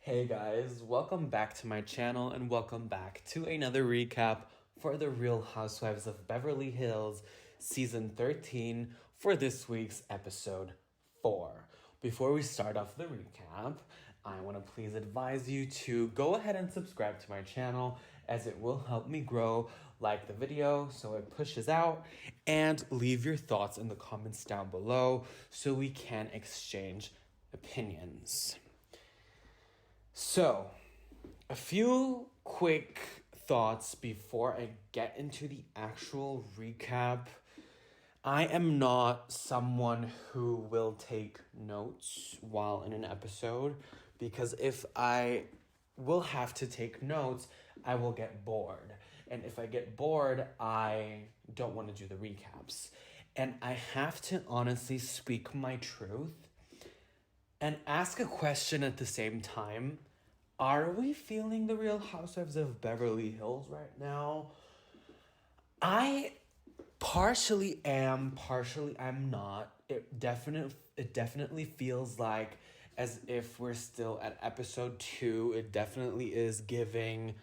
Hey guys, welcome back to my channel and welcome back to another recap for the Real Housewives of Beverly Hills Season 13 for this week's episode 4. Before we start off the recap, I want to please advise you to go ahead and subscribe to my channel as it will help me grow. Like the video so it pushes out, and leave your thoughts in the comments down below so we can exchange opinions. So, a few quick thoughts before I get into the actual recap. I am not someone who will take notes while in an episode, because if I will have to take notes, I will get bored. And if I get bored, I don't want to do the recaps. And I have to honestly speak my truth and ask a question at the same time. Are we feeling the Real Housewives of Beverly Hills right now? I partially am, partially I'm not. It definitely feels like as if we're still at episode 2. It definitely is giving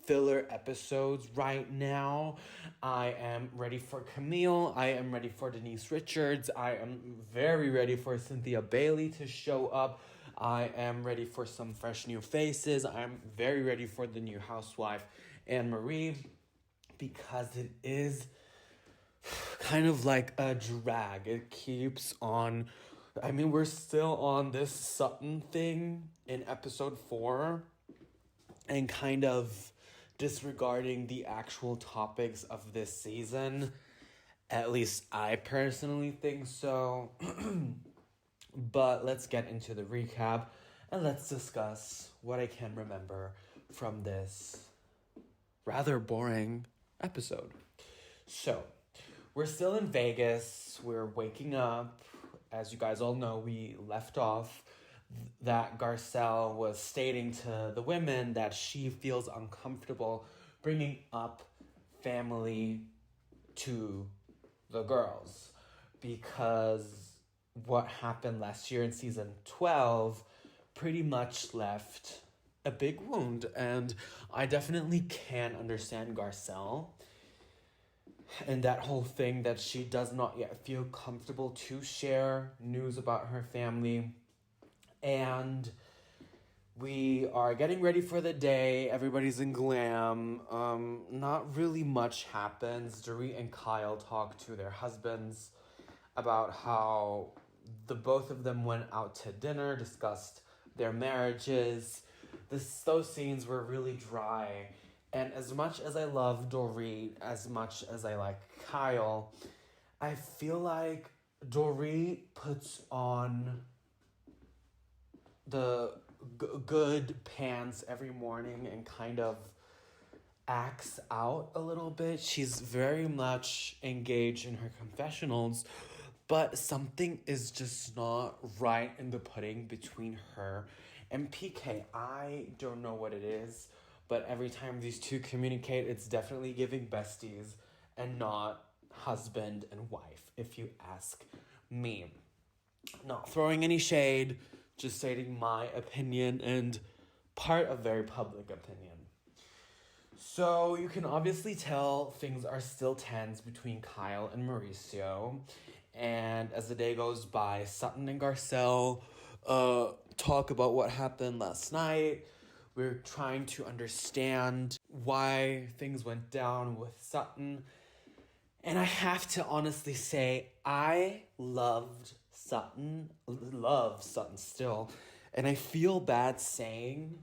filler episodes right now. I am ready for Camille. I am ready for Denise Richards. I am very ready for Cynthia Bailey to show up. I am ready for some fresh new faces. I'm very ready for the new housewife, Anne Marie, because it is kind of like a drag. It keeps on. I mean, we're still on this Sutton thing in episode 4 and kind of disregarding the actual topics of this season. At least I personally think so. But let's get into the recap and let's discuss what I can remember from this rather boring episode. So, we're still in Vegas. We're waking up. As you guys all know, we left off that Garcelle was stating to the women that she feels uncomfortable bringing up family to the girls because what happened last year in season 12 pretty much left a big wound. And I definitely can understand Garcelle and that whole thing that she does not yet feel comfortable to share news about her family. And we are getting ready for the day. Everybody's in glam. Not really much happens. Dorit and Kyle talk to their husbands about how the both of them went out to dinner, discussed their marriages. Those scenes were really dry. And as much as I love Dorit, as much as I like Kyle, I feel like Dorit puts on the good pants every morning and kind of acts out a little bit. She's very much engaged in her confessionals, but something is just not right in the pudding between her and PK. I don't know what it is, but every time these two communicate, it's definitely giving besties and not husband and wife, if you ask me. Not throwing any shade, just stating my opinion and part of very public opinion. So you can obviously tell things are still tense between Kyle and Mauricio. And as the day goes by, Sutton and Garcelle talk about what happened last night. We're trying to understand why things went down with Sutton. And I have to honestly say, I love Sutton still. And I feel bad saying,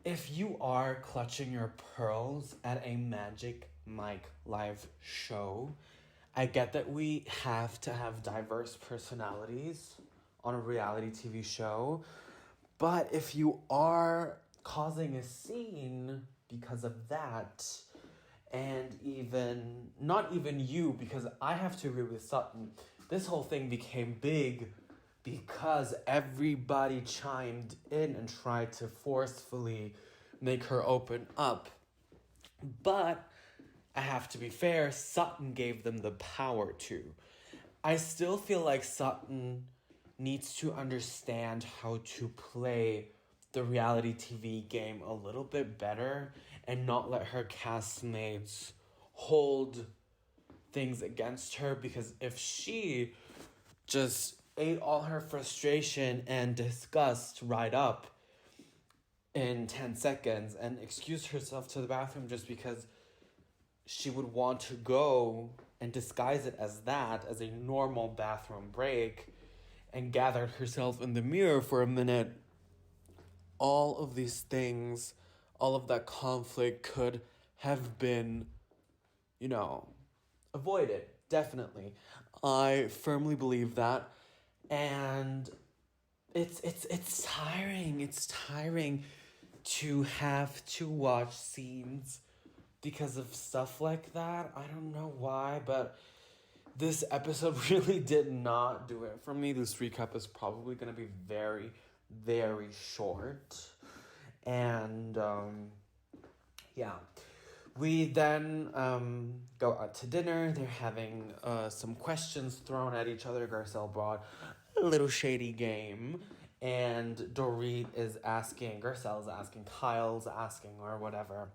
if you are clutching your pearls at a Magic Mike live show, I get that we have to have diverse personalities on a reality TV show. But if you are causing a scene because of that, and even, not even you, because I have to agree with Sutton, this whole thing became big because everybody chimed in and tried to forcefully make her open up. But I have to be fair, Sutton gave them the power to. I still feel like Sutton needs to understand how to play the reality TV game a little bit better and not let her castmates hold things against her, because if she just ate all her frustration and disgust right up in 10 seconds and excused herself to the bathroom just because she would want to go and disguise it as that, as a normal bathroom break, and gathered herself in the mirror for a minute, all of these things, all of that conflict could have been, avoided. Definitely. I firmly believe that. And it's tiring. It's tiring to have to watch scenes because of stuff like that. I don't know why, but this episode really did not do it for me. This recap is probably going to be very, very short. And, yeah. We then go out to dinner. They're having some questions thrown at each other. Garcelle brought a little shady game. And Dorit is asking, Garcelle's asking, Kyle's asking, or whatever.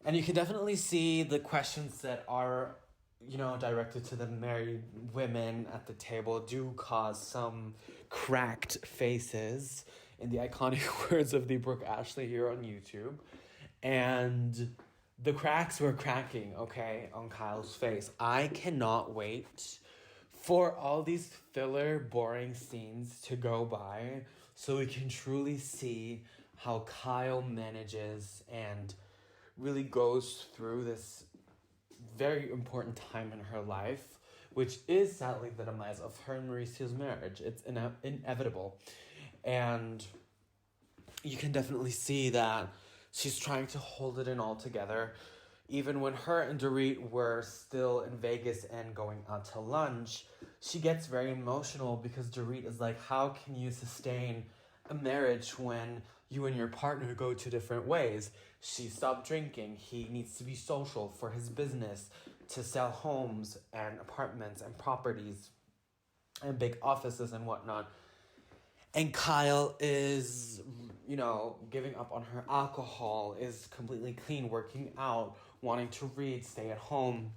And you can definitely see the questions that are, directed to the married women at the table do cause some cracked faces, in the iconic words of the Brooke Ashley here on YouTube. And the cracks were cracking, okay, on Kyle's face. I cannot wait for all these filler, boring scenes to go by so we can truly see how Kyle manages and really goes through this very important time in her life, which is sadly the demise of her and Mauricio's marriage. It's inevitable. And you can definitely see that she's trying to hold it in all together. Even when her and Dorit were still in Vegas and going out to lunch, she gets very emotional because Dorit is like, how can you sustain a marriage when you and your partner go two different ways? She stopped drinking. He needs to be social for his business, to sell homes and apartments and properties and big offices and whatnot. And Kyle is, giving up on her alcohol, is completely clean, working out, wanting to read, stay at home,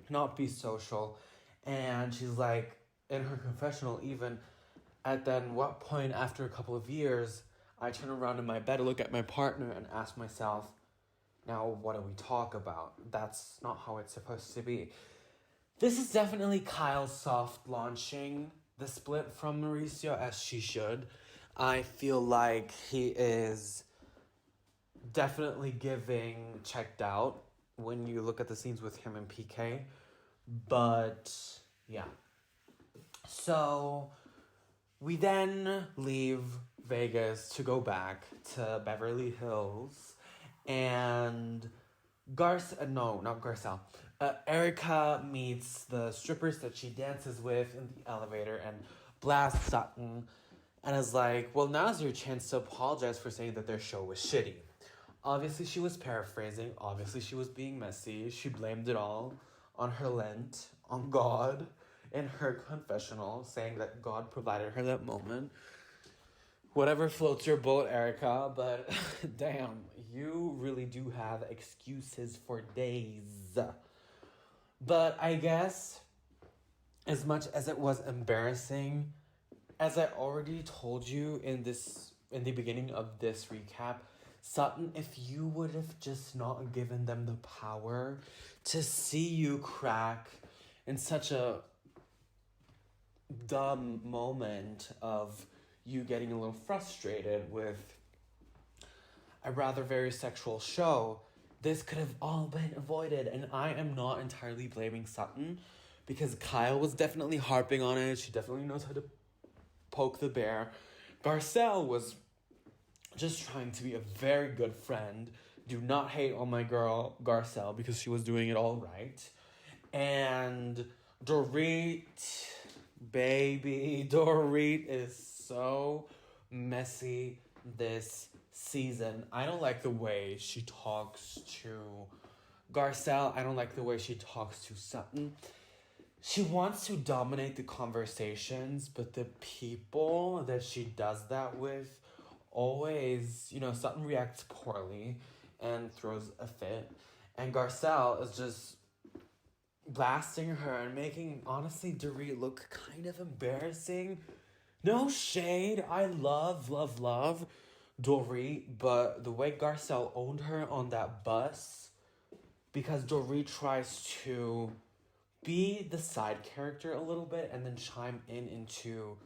not be social. And she's like, in her confessional even, at then what point after a couple of years, I turn around in my bed, look at my partner, and ask myself, now what do we talk about? That's not how it's supposed to be. This is definitely Kyle's soft launching the split from Mauricio, as she should. I feel like he is definitely giving checked out when you look at the scenes with him and PK. But, yeah. So, we then leave Vegas to go back to Beverly Hills. And Erica meets the strippers that she dances with in the elevator and blasts Sutton and is like, well, now's your chance to apologize for saying that their show was shitty. Obviously, she was paraphrasing. Obviously, she was being messy. She blamed it all on her Lent, on God, in her confessional, saying that God provided her that moment. Whatever floats your boat, Erica, but damn, you really do have excuses for days. But I guess, as much as it was embarrassing, as I already told you in the beginning of this recap, Sutton, if you would have just not given them the power to see you crack in such a dumb moment of you getting a little frustrated with a rather very sexual show, this could have all been avoided. And I am not entirely blaming Sutton, because Kyle was definitely harping on it. She definitely knows how to poke the bear. Garcelle was just trying to be a very good friend. Do not hate on my girl Garcelle, because she was doing it all right. And Dorit, baby, Dorit is so messy this season. I don't like the way she talks to Garcelle. I don't like the way she talks to Sutton. She wants to dominate the conversations, but the people that she does that with always, Sutton reacts poorly and throws a fit. And Garcelle is just blasting her and making, honestly, Dorit look kind of embarrassing. No shade. I love Dorit, but the way Garcelle owned her on that bus, because Dorit tries to be the side character a little bit and then chime into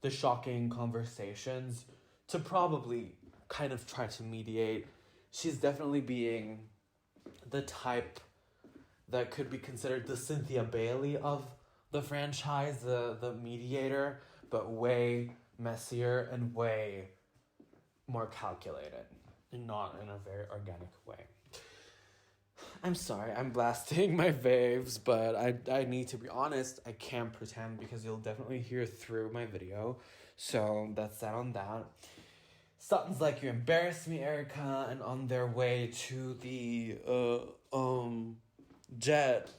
the shocking conversations to probably kind of try to mediate. She's definitely being the type that could be considered the Cynthia Bailey of the franchise, the mediator, but way messier and way more calculated and not in a very organic way. I'm sorry, I'm blasting my faves, but I need to be honest. I can't pretend because you'll definitely hear through my video. So that's that on that. Sutton's like, you embarrassed me, Erica, and on their way to the jet,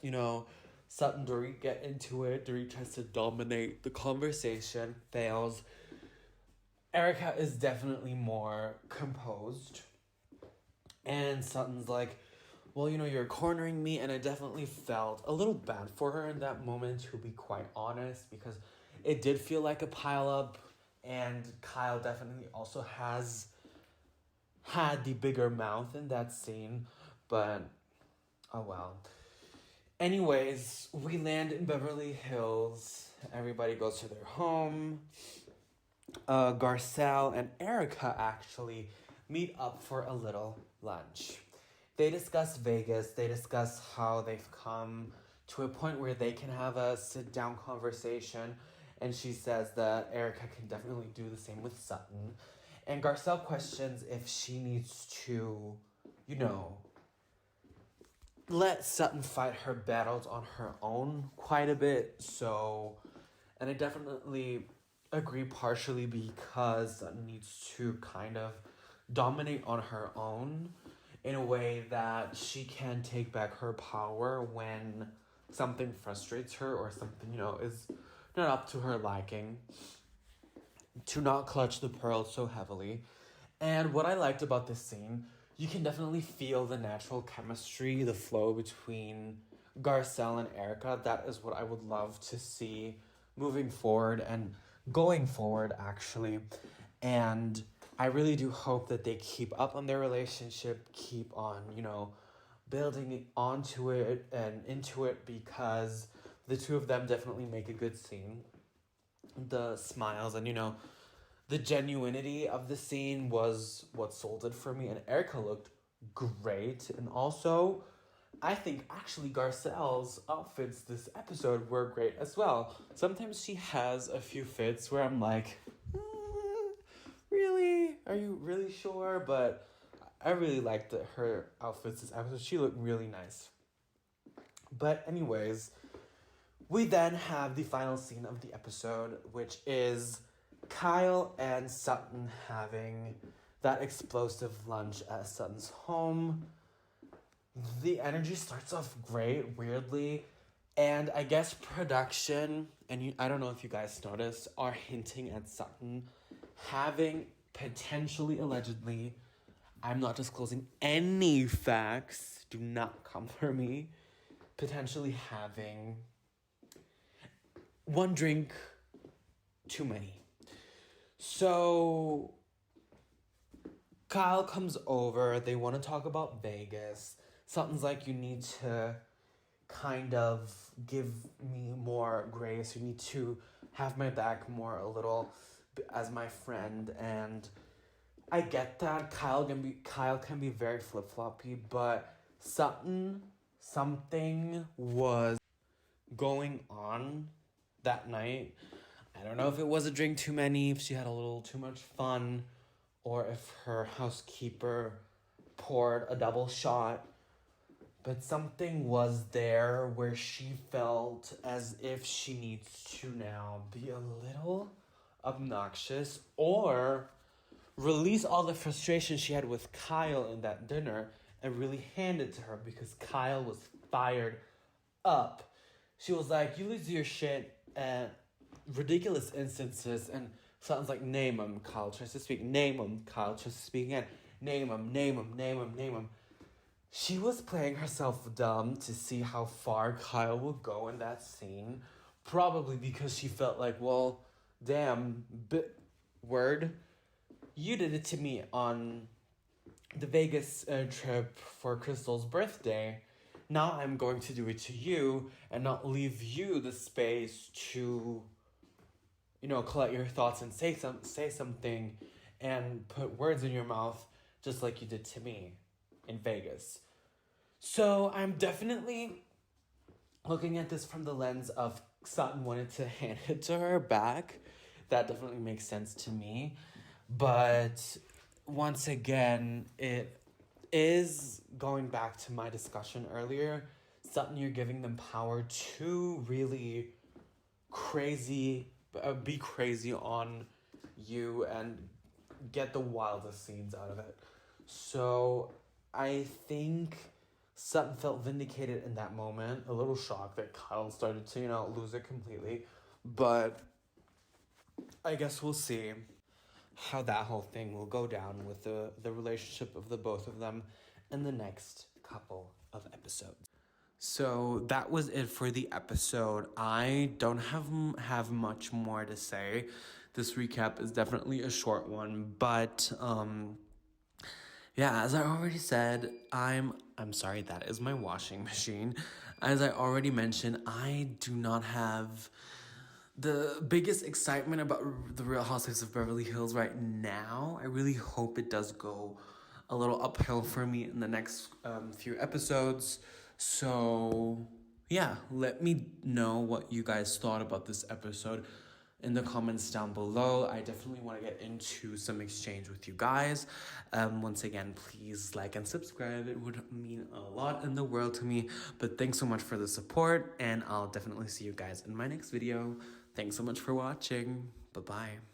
Sutton, Dorit get into it. Dorit tries to dominate the conversation, fails. Erica is definitely more composed. And Sutton's like, well, you're cornering me, and I definitely felt a little bad for her in that moment, to be quite honest, because it did feel like a pile-up, and Kyle definitely also has had the bigger mouth in that scene, but oh well. Anyways, we land in Beverly Hills. Everybody goes to their home. Garcelle and Erica actually meet up for a little lunch. They discuss Vegas. They discuss how they've come to a point where they can have a sit-down conversation. And she says that Erica can definitely do the same with Sutton. And Garcelle questions if she needs to, let Sutton fight her battles on her own quite a bit. So, and I definitely agree, partially because Sutton needs to kind of dominate on her own in a way that she can take back her power when something frustrates her or something, is not up to her liking, to not clutch the pearls so heavily. And what I liked about this scene, you can definitely feel the natural chemistry, the flow between Garcelle and Erica. That is what I would love to see moving forward and going forward, actually. And I really do hope that they keep up on their relationship, keep on, building onto it and into it, because the two of them definitely make a good scene. The smiles and, the genuinity of the scene was what sold it for me. And Erica looked great. And also, I think actually Garcelle's outfits this episode were great as well. Sometimes she has a few fits where I'm like, really? Are you really sure? But I really liked her outfits this episode. She looked really nice. But anyways, we then have the final scene of the episode, which is Kyle and Sutton having that explosive lunch at Sutton's home. The energy starts off great, weirdly. And I guess production, and I don't know if you guys noticed, are hinting at Sutton having potentially, allegedly, I'm not disclosing any facts, do not come for me, potentially having one drink too many. So Kyle comes over, they want to talk about Vegas. Sutton's like, you need to kind of give me more grace. You need to have my back more a little as my friend. And I get that. Kyle can be very flip-floppy, but something was going on that night. I don't know if it was a drink too many, if she had a little too much fun, or if her housekeeper poured a double shot. But something was there where she felt as if she needs to now be a little obnoxious or release all the frustration she had with Kyle in that dinner and really hand it to her, because Kyle was fired up. She was like, you lose your shit at ridiculous instances and Sutton's like, name him. Kyle tries to speak. Name him. Kyle tries to speak again. Name him, name him, name him, name him. She was playing herself dumb to see how far Kyle will go in that scene. Probably because she felt like, well, damn, word, you did it to me on the Vegas trip for Crystal's birthday. Now I'm going to do it to you and not leave you the space to, you know, collect your thoughts and say something and put words in your mouth just like you did to me in Vegas. So I'm definitely looking at this from the lens of Sutton wanted to hand it to her back. That definitely makes sense to me. But once again, it is going back to my discussion earlier. Sutton, you're giving them power to really be crazy on you and get the wildest scenes out of it. So I think Sutton felt vindicated in that moment. A little shocked that Kyle started to, you know, lose it completely. But I guess we'll see how that whole thing will go down with the relationship of the both of them in the next couple of episodes. So that was it for the episode. I don't have much more to say. This recap is definitely a short one, but yeah, as I already said, I'm sorry, that is my washing machine. As I already mentioned, I do not have the biggest excitement about the Real Housewives of Beverly Hills right now. I really hope it does go a little uphill for me in the next few episodes. So yeah, let me know what you guys thought about this episode in the comments down below. I definitely want to get into some exchange with you guys. Once again, please like and subscribe. It would mean a lot in the world to me. But thanks so much for the support, and I'll definitely see you guys in my next video. Thanks so much for watching. Bye-bye.